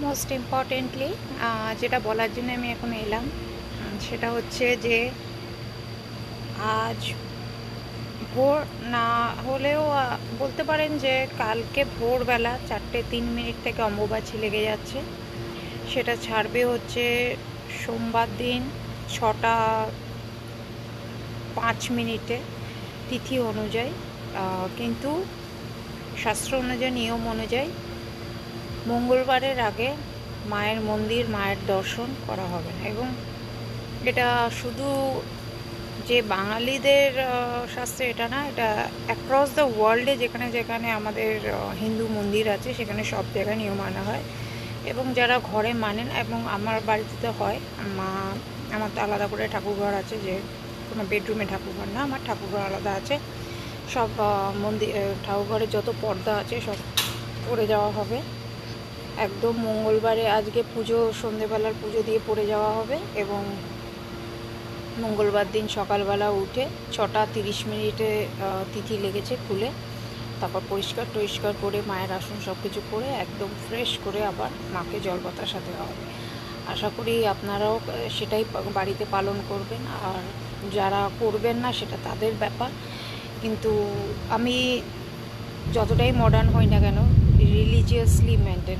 Most importantly যেটা বলার জন্য আমি এখন এলাম সেটা হচ্ছে যে আজ ভোর না হলেও বলতে পারেন যে কালকে ভোরবেলা 4:03 থেকে অম্বুবাচী লেগে যাচ্ছে। সেটা ছাড়বে হচ্ছে সোমবার দিন 6:05 তিথি অনুযায়ী, কিন্তু শাস্ত্র অনুযায়ী নিয়ম অনুযায়ী মঙ্গলবারের আগে মায়ের মন্দির মায়ের দর্শন করা হবে না। এবং এটা শুধু যে বাঙালিদের শাস্ত্রে এটা না, এটা অ্যাক্রস দ্য ওয়ার্ল্ডে যেখানে যেখানে আমাদের হিন্দু মন্দির আছে সেখানে সব জায়গায় নিয়ম মানা হয়। এবং যারা ঘরে মানেন, এবং আমার বাড়িতে তো হয়, আমার তো আলাদা করে ঠাকুরঘর আছে, যে কোনো বেডরুমে ঠাকুরঘর না, আমার ঠাকুরঘর আলাদা আছে। সব মন্দির ঠাকুরঘরের যত পর্দা আছে সব পড়ে যাওয়া হবে। একদম মঙ্গলবারে আজকে পুজো, সন্ধেবেলার পুজো দিয়ে পড়ে যাওয়া হবে। এবং মঙ্গলবার দিন সকালবেলা উঠে 6:30 তিথি লেগেছে খুলে, তারপর পরিষ্কার টরিষ্কার করে মায়ের আসন সব কিছু করে একদম ফ্রেশ করে আবার মাকে জল পাতার সাথে দেওয়া হবে। আশা করি আপনারাও সেটাই বাড়িতে পালন করবেন, আর যারা করবেন না সেটা তাদের ব্যাপার। কিন্তু আমি যতটাই মডার্ন হই না কেন, রিলিজিয়াসলি মেনটেন